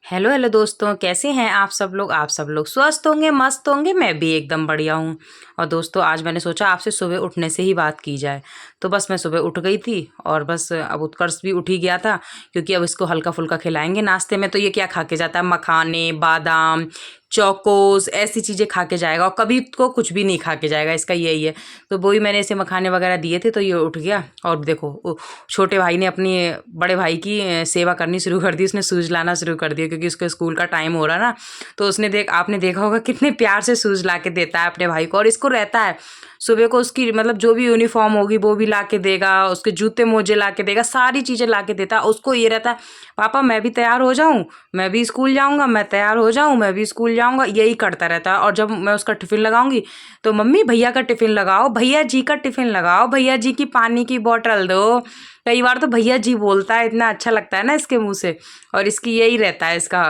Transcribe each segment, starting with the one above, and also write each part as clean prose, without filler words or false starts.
Hello hello दोस्तों, कैसे हैं आप सब लोग स्वस्थ होंगे, मस्त होंगे। मैं भी एकदम बढ़िया हूँ। और दोस्तों, आज मैंने सोचा आपसे सुबह उठने से ही बात की जाए। तो बस मैं सुबह उठ गई थी और बस अब उत्कर्ष भी उठ ही गया था, क्योंकि अब इसको हल्का फुल्का खिलाएंगे नाश्ते में। तो ये क्या खा के जाता है, मखाने, बादाम, चौकोस, ऐसी चीज़ें खा के जाएगा। और कभी तो कुछ भी नहीं खा के जाएगा, इसका यही है। तो वही मैंने इसे मखाने वगैरह दिए थे, तो ये उठ गया। और देखो, छोटे भाई ने अपनी बड़े भाई की सेवा करनी शुरू कर दी। उसने शूज़ लाना शुरू कर दिया, क्योंकि उसके स्कूल का टाइम हो रहा ना। तो उसने आपने देखा होगा कितने प्यार से शूज़ ला के देता है अपने भाई को। और इसको रहता है सुबह को उसकी मतलब जो भी यूनिफॉर्म होगी वो भी ला के देगा, उसके जूते मोजे ला के देगा, सारी चीज़ें ला के देता है। उसको ये रहता है, पापा मैं भी तैयार हो जाऊँ, मैं भी स्कूल जाऊँगा, मैं तैयार हो जाऊँ, मैं भी स्कूल जाऊँगा, यही करता रहता है। और जब मैं उसका टिफ़िन लगाऊंगी तो मम्मी भैया का टिफ़िन लगाओ, भैया जी का टिफ़िन लगाओ, भैया जी की पानी की बोतल दो। कई बार तो भैया जी बोलता है, इतना अच्छा लगता है ना इसके मुंह से। और इसकी यही रहता है इसका।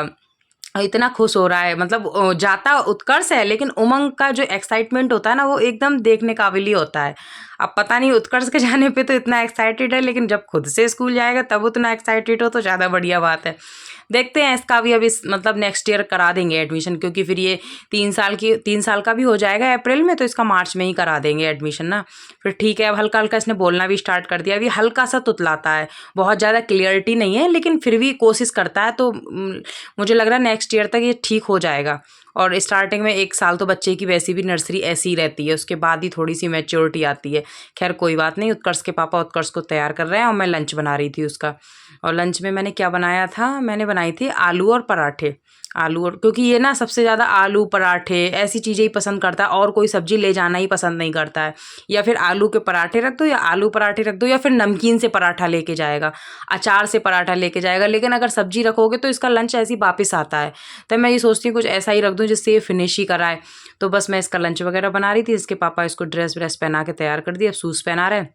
और इतना खुश हो रहा है, मतलब जाता उत्कर्ष है, लेकिन उमंग का जो एक्साइटमेंट होता है ना, वो एकदम देखने काबिल ही होता है। अब पता नहीं उत्कर्ष के जाने पे तो इतना एक्साइटेड है, लेकिन जब खुद से स्कूल जाएगा तब उतना एक्साइटेड हो तो ज़्यादा बढ़िया बात है। देखते हैं, इसका भी अब इस मतलब नेक्स्ट ईयर करा देंगे एडमिशन, क्योंकि फिर ये 3 साल का भी हो जाएगा अप्रैल में। तो इसका मार्च में ही करा देंगे एडमिशन ना। फिर ठीक है, अब हल्का हल्का इसने बोलना भी स्टार्ट कर दिया। अभी हल्का सा तुतलाता है, बहुत ज़्यादा क्लियरिटी नहीं है, लेकिन फिर भी कोशिश करता है। तो मुझे लग रहा है नेक्स्ट ईयर तक ये ठीक हो जाएगा। और स्टार्टिंग में 1 साल तो बच्चे की वैसी भी नर्सरी ऐसी ही रहती है, उसके बाद ही थोड़ी सी मैच्योरिटी आती है। खैर कोई बात नहीं, उत्कर्ष के पापा उत्कर्ष को तैयार कर रहे हैं और मैं लंच बना रही थी उसका। और लंच में मैंने क्या बनाया था, मैंने बनाई थी आलू और पराठे। आलू और, क्योंकि ये ना सबसे ज़्यादा आलू पराठे ऐसी चीज़ें ही पसंद करता है, और कोई सब्जी ले जाना ही पसंद नहीं करता है। या फिर आलू के पराठे रख दो, या आलू पराठे रख दो, या फिर नमकीन से पराठा लेके जाएगा, अचार से पराठा लेके जाएगा। लेकिन अगर सब्जी रखोगे तो इसका लंच ऐसे ही वापस आता है। तो मैं ये सोचती हूँ कुछ ऐसा ही रख दूँ जिससे ये फिनिश ही कराए। तो बस मैं इसका लंच वगैरह बना रही थी। इसके पापा इसको ड्रेस व्रेस पहना के तैयार कर दिया, अब शूज़ पहना रहे हैं।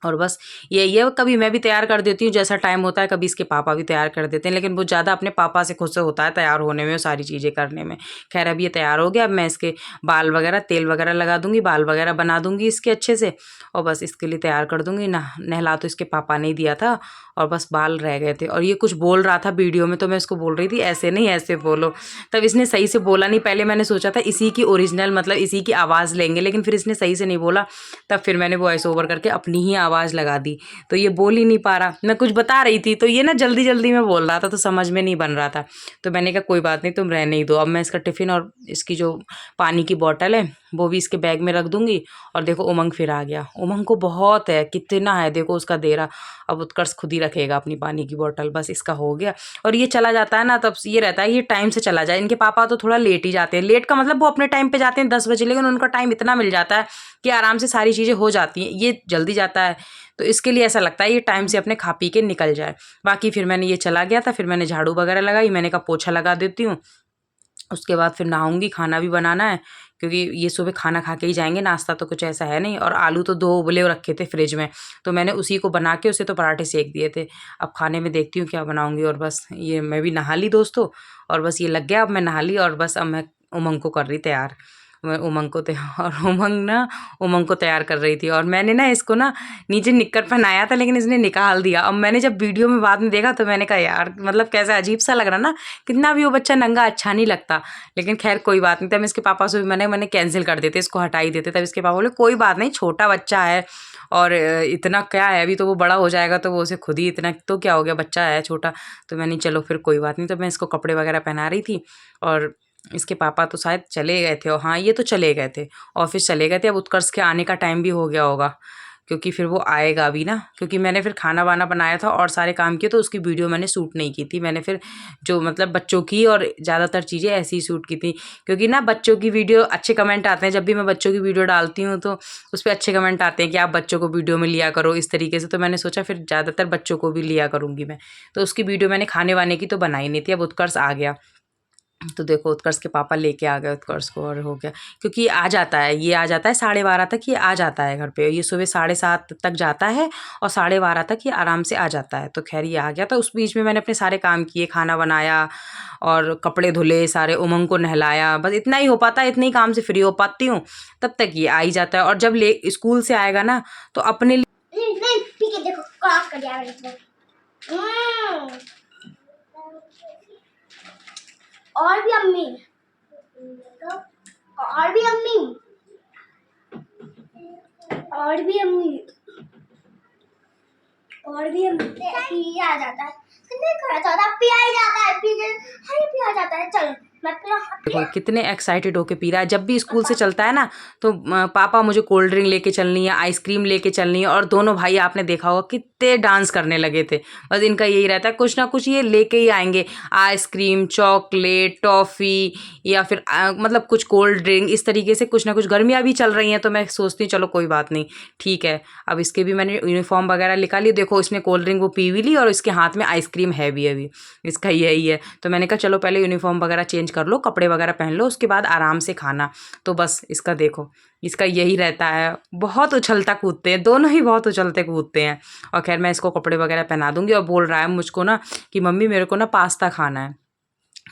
और बस यही है, कभी मैं भी तैयार कर देती हूँ जैसा टाइम होता है, कभी इसके पापा भी तैयार कर देते हैं। लेकिन वो ज़्यादा अपने पापा से खुद से होता है तैयार होने में और सारी चीज़ें करने में। खैर अब ये तैयार हो गया, अब मैं इसके बाल वगैरह तेल वगैरह लगा दूंगी, बाल वगैरह बना दूंगी इसके अच्छे से। और बस इसके लिए तैयार कर दूंगी ना। नहला तो इसके पापा ने ही दिया था, और बस बाल रह गए थे। और ये कुछ बोल रहा था वीडियो में, तो मैं इसको बोल रही थी ऐसे नहीं ऐसे बोलो। तब इसने सही से बोला नहीं। पहले मैंने सोचा था इसी की ओरिजिनल मतलब इसी की आवाज़ लेंगे, लेकिन फिर इसने सही से नहीं बोला। तब फिर मैंने वॉइस ओवर करके अपनी ही आवाज़ लगा दी। तो ये बोल ही नहीं पा रहा। मैं कुछ बता रही थी तो ये ना जल्दी जल्दी में बोल रहा था, तो समझ में नहीं बन रहा था। तो मैंने कहा कोई बात नहीं, तुम रहने ही दो। अब मैं इसका टिफ़िन और इसकी जो पानी की बॉटल है वो भी इसके बैग में रख दूंगी। और देखो उमंग फिर आ गया। उमंग को बहुत है, कितना है देखो उसका दे रहा। अब उत्कर्ष खुद ही रखेगा अपनी पानी की बॉटल, बस इसका हो गया। और ये चला जाता है ना, तब ये रहता है ये टाइम से चला जाए। इनके पापा तो थोड़ा लेट ही जाते हैं। लेट का मतलब वो अपने टाइम पे जाते हैं 10 बजे, लेकिन उनका टाइम इतना मिल जाता है कि आराम से सारी चीज़ें हो जाती हैं। ये जल्दी जाता है, तो इसके लिए ऐसा लगता है ये टाइम से अपने खा पी के निकल जाए। बाकी फिर मैंने ये चला गया था, फिर मैंने झाड़ू वगैरह लगाई, मैंने कहा पोछा लगा देती हूँ। उसके बाद फिर नहाऊंगी, खाना भी बनाना है, क्योंकि ये सुबह खाना खा के ही जाएंगे, नाश्ता तो कुछ ऐसा है नहीं। और आलू तो 2 उबले रखे थे फ्रिज में, तो मैंने उसी को बना के उसे तो पराठे सेक दिए थे। अब खाने में देखती हूँ क्या बनाऊंगी। और बस ये मैं भी नहा ली दोस्तों, और बस ये लग गया, अब मैं नहा ली। और बस अब मैं उमंग को कर रही तैयार। मैं उमंग को तैयार और उमंग को तैयार कर रही थी। और मैंने ना इसको ना नीचे निक्कर पहनाया था, लेकिन इसने निकाल दिया। अब मैंने जब वीडियो में बाद में देखा तो मैंने कहा यार, मतलब कैसा अजीब सा लग रहा ना, कितना भी वो बच्चा नंगा अच्छा नहीं लगता। लेकिन खैर कोई बात नहीं। तब इसके पापा से भी मैंने कैंसिल कर देते, इसको हटा ही देते। तब इसके पापा बोले कोई बात नहीं, छोटा बच्चा है, और इतना क्या है, अभी तो वो बड़ा हो जाएगा तो वो उसे खुद ही, इतना तो क्या हो गया, बच्चा है छोटा। तो मैंने चलो फिर कोई बात नहीं। तो मैं इसको कपड़े वगैरह पहना रही थी। और इसके पापा तो शायद चले गए थे, और हाँ ये तो चले गए थे, ऑफिस चले गए थे। अब उत्कर्ष के आने का टाइम भी हो गया होगा, क्योंकि फिर वो आएगा अभी ना। क्योंकि मैंने फिर खाना वाना बनाया था और सारे काम किए, तो उसकी वीडियो मैंने शूट नहीं की थी। मैंने फिर जो मतलब बच्चों की और ज़्यादातर चीज़ें ऐसी ही शूट की थी, क्योंकि ना बच्चों की वीडियो अच्छे कमेंट आते हैं। जब भी मैं बच्चों की वीडियो डालती हूँ तो उस पर अच्छे कमेंट आते हैं कि आप बच्चों को वीडियो में लिया करो इस तरीके से। तो मैंने सोचा फिर ज़्यादातर बच्चों को भी लिया करूँगी मैं। तो उसकी वीडियो मैंने खाने वाने की तो बनाई नहीं थी। अब उत्कर्ष आ गया, तो देखो उत्कर्ष के पापा लेके आ गए उत्कर्ष को, और हो गया। क्योंकि आ जाता है, ये आ जाता है 12:30 तक, ये आ जाता है घर पे। ये सुबह 7:30 तक जाता है, और 12:30 तक ये आराम से आ जाता है। तो खैर ये आ गया था। उस बीच में मैंने अपने सारे काम किए, खाना बनाया और कपड़े धुले सारे, उमंग को नहलाया। बस इतना ही हो पाता है, इतने ही काम से फ्री हो पाती हूँ। तब तक ये आ ही जाता है। और जब स्कूल से आएगा ना तो अपने लिए पी के देखो क्रॉस कर दिया मैंने इसमें। और भी अम्मी, और भी अम्मी, और भी अम्मी, और भी अम्मी। पी आ जाता है, कितने खा जाता है, पिया ही जाता है, पिया जाता है। चलो मैं देखो कितने एक्साइटेड होके पी रहा है। जब भी स्कूल से चलता है ना तो पापा मुझे कोल्ड ड्रिंक लेके चलनी है, आइसक्रीम लेके चलनी है। और दोनों भाई आपने देखा होगा कितने डांस करने लगे थे। बस इनका यही रहता है, कुछ ना कुछ ये लेके ही आएंगे, आइसक्रीम, चॉकलेट, टॉफ़ी या फिर मतलब कुछ कोल्ड ड्रिंक, इस तरीके से कुछ ना कुछ। गर्मियाँ भी चल रही हैं तो मैं सोचती हूँ चलो कोई बात नहीं, ठीक है। अब इसके भी मैंने यूनिफॉर्म वगैरह निकाली। देखो इसने कोल्ड ड्रिंक वो पी भी ली और इसके हाथ में आइसक्रीम है भी अभी, इसका यही है। तो मैंने कहा चलो पहले यूनिफॉर्म वगैरह चेंज कर लो, कपड़े वगैरह पहन लो, उसके बाद आराम से खाना। तो बस इसका देखो, इसका यही रहता है, बहुत उछलता कूदते हैं दोनों ही, बहुत उछलते कूदते हैं। और खैर मैं इसको कपड़े वगैरह पहना दूंगी। और बोल रहा है मुझको ना कि मम्मी मेरे को ना पास्ता खाना है,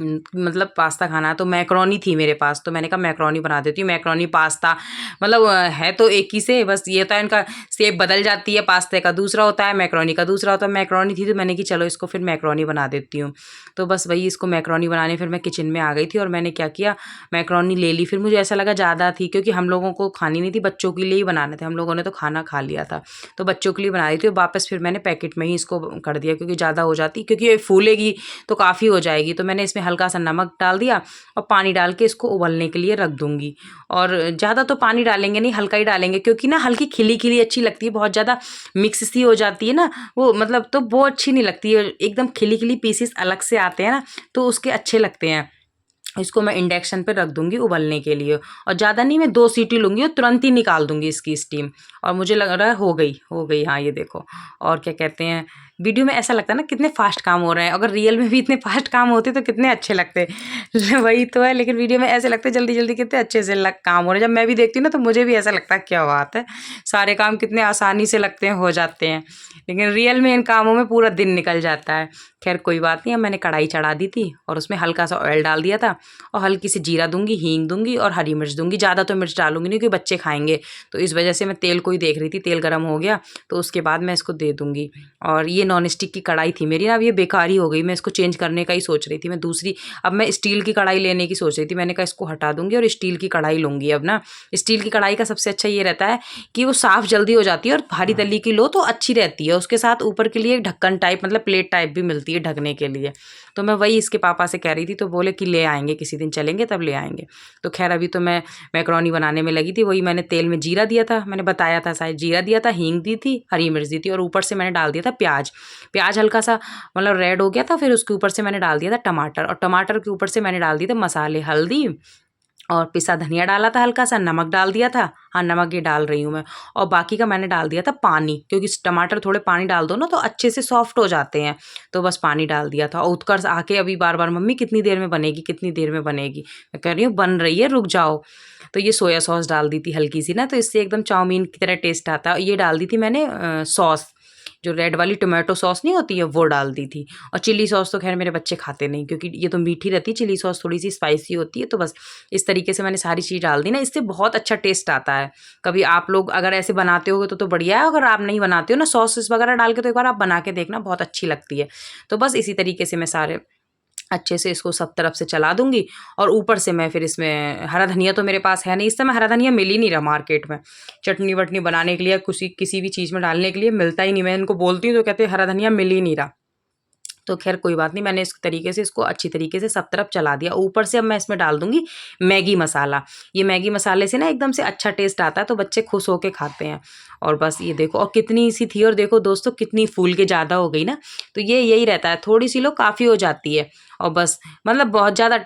मतलब पास्ता खाना है। तो मैक्रोनी थी मेरे पास, तो मैंने कहा मैक्रोनी बना देती हूँ। मैक्रोनी पास्ता मतलब है तो एक ही से, बस ये तो है इनका शेप बदल जाती है, पास्ते का दूसरा होता है, मैक्रोनी का दूसरा होता है। मैक्रोनी थी तो मैंने कि चलो इसको फिर मैक्रोनी बना देती हूँ। तो बस वही इसको मैक्रोनी बनाने फिर मैं किचन में आ गई थी और मैंने क्या किया, मैक्रोनी ले ली। फिर मुझे ऐसा लगा ज़्यादा थी, क्योंकि हम लोगों को खानी नहीं थी, बच्चों के लिए ही बनाने थे। हम लोगों ने तो खाना खा लिया था, तो बच्चों के लिए बना रही थी। वापस फिर मैंने पैकेट में ही इसको कर दिया, क्योंकि ज़्यादा हो जाती, क्योंकि ये फूलेगी तो काफ़ी हो जाएगी। तो मैंने इसमें हल्का सा नमक डाल दिया और पानी डाल के इसको उबलने के लिए रख दूंगी। और ज़्यादा तो पानी डालेंगे नहीं, हल्का ही डालेंगे, क्योंकि ना हल्की खिली खिली अच्छी लगती है। बहुत ज़्यादा मिक्स सी हो जाती है ना वो, मतलब तो वो अच्छी नहीं लगती है। एकदम खिली खिली पीसेस अलग से आते हैं ना, तो उसके अच्छे लगते हैं। इसको मैं इंडक्शन पे रख दूंगी उबलने के लिए। और ज़्यादा नहीं, मैं 2 सीटी लूँगी और तुरंत ही निकाल दूंगी इसकी स्टीम। और मुझे लग रहा है हो गई हाँ, ये देखो। और क्या कहते हैं, वीडियो में ऐसा लगता है ना कितने फास्ट काम हो रहे हैं, अगर रियल में भी इतने फास्ट काम होते तो कितने अच्छे लगते। वही तो है, लेकिन वीडियो में ऐसे लगते हैं जल्दी जल्दी कितने अच्छे से काम हो रहे हैं। जब मैं भी देखती हूँ ना तो मुझे भी ऐसा लगता है क्या बात है, सारे काम कितने आसानी से लगते हैं, हो जाते हैं। लेकिन रियल में इन कामों में पूरा दिन निकल जाता है। खैर कोई बात नहीं। अब मैंने कढ़ाई चढ़ा दी थी और उसमें हल्का सा ऑयल डाल दिया था, और हल्की सी जीरा दूंगी, हींग दूंगी और हरी मिर्च दूंगी। ज़्यादा तो मिर्च डालूंगी नहीं, क्योंकि बच्चे खाएंगे, तो इस वजह से मैं तेल को ही देख रही थी। तेल गर्म हो गया तो उसके बाद मैं इसको दे दूंगी। और ये नॉन स्टिक की कढ़ाई थी मेरी ना, अब ये बेकार ही हो गई, मैं इसको चेंज करने का ही सोच रही थी। मैं दूसरी, अब मैं स्टील की कढ़ाई लेने की सोच रही थी। मैंने कहा इसको हटा दूंगी और स्टील की कढ़ाई लूँगी अब ना। स्टील की कढ़ाई का सबसे अच्छा ये रहता है कि वो साफ़ जल्दी हो जाती है, और भारी तली की लो तो अच्छी रहती है। उसके साथ ऊपर के लिए ढक्कन टाइप, मतलब प्लेट टाइप भी मिलती है ढकने के लिए। तो मैं वही इसके पापा से कह रही थी, तो बोले कि ले आएंगे, किसी दिन चलेंगे तब ले आएंगे। तो खैर अभी तो मैं मैक्रोनी बनाने में लगी थी। वही मैंने तेल में जीरा दिया था, मैंने बताया था शायद, जीरा दिया था, हींग दी थी, हरी मिर्च दी थी, और ऊपर से मैंने डाल दिया था प्याज। प्याज हल्का सा मतलब रेड हो गया था, फिर उसके ऊपर से मैंने डाल दिया था टमाटर, और टमाटर के ऊपर से मैंने डाल दिए थे मसाले, हल्दी और पिसा धनिया डाला था, हल्का सा नमक डाल दिया था। हाँ, नमक ये डाल रही हूँ मैं। और बाकी का मैंने डाल दिया था पानी, क्योंकि टमाटर थोड़े पानी डाल दो ना तो अच्छे से सॉफ्ट हो जाते हैं। तो बस पानी डाल दिया था। और उत्कर्ष आके अभी बार बार, मम्मी कितनी देर में बनेगी, कितनी देर में बनेगी। मैं कह रही हूँ बन रही है, रुक जाओ। तो ये सोया सॉस डाल दी थी हल्की सी ना, तो इससे एकदम चाउमीन की तरह टेस्ट आता है। और ये डाल दी थी मैंने सॉस, जो रेड वाली टोमेटो सॉस नहीं होती है, वो डाल दी थी। और चिली सॉस तो खैर मेरे बच्चे खाते नहीं, क्योंकि ये तो मीठी रहती है, चिली सॉस थोड़ी सी स्पाइसी होती है। तो बस इस तरीके से मैंने सारी चीज़ डाल दी ना, इससे बहुत अच्छा टेस्ट आता है। कभी आप लोग अगर ऐसे बनाते होगे तो बढ़िया है, अगर आप नहीं बनाते हो ना सॉसेस वगैरह डाल के, तो एक बार आप बना के देखना, बहुत अच्छी लगती है। तो बस इसी तरीके से मैं सारे अच्छे से इसको सब तरफ से चला दूंगी। और ऊपर से मैं फिर इसमें हरा धनिया तो मेरे पास है नहीं इस समय, हरा धनिया मिल ही नहीं रहा मार्केट में। चटनी वटनी बनाने के लिए, किसी भी चीज़ में डालने के लिए मिलता ही नहीं। मैं इनको बोलती हूँ तो कहते हैं हरा धनिया मिल ही नहीं रहा। तो खैर कोई बात नहीं, मैंने इस तरीके से इसको अच्छी तरीके से सब तरफ चला दिया। ऊपर से अब मैं इसमें डाल दूंगी मैगी मसाला। ये मैगी मसाले से ना एकदम से अच्छा टेस्ट आता है, तो बच्चे खुश होके खाते हैं। और बस ये देखो, और कितनी सी थी, और देखो दोस्तों कितनी फूल के ज़्यादा हो गई ना। तो ये यही रहता है, थोड़ी सी लो काफ़ी हो जाती है। और बस मतलब बहुत ज़्यादा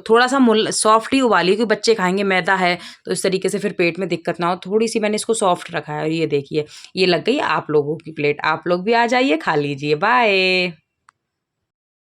थोड़ा सा सॉफ्ट ही उबाली, क्योंकि बच्चे खाएंगे, मैदा है तो इस तरीके से फिर पेट में दिक्कत ना हो। थोड़ी सी मैंने इसको सॉफ्ट रखा है। और ये देखिए, ये लग गई आप लोगों की प्लेट। आप लोग भी आ जाइए, खा लीजिए। बाय।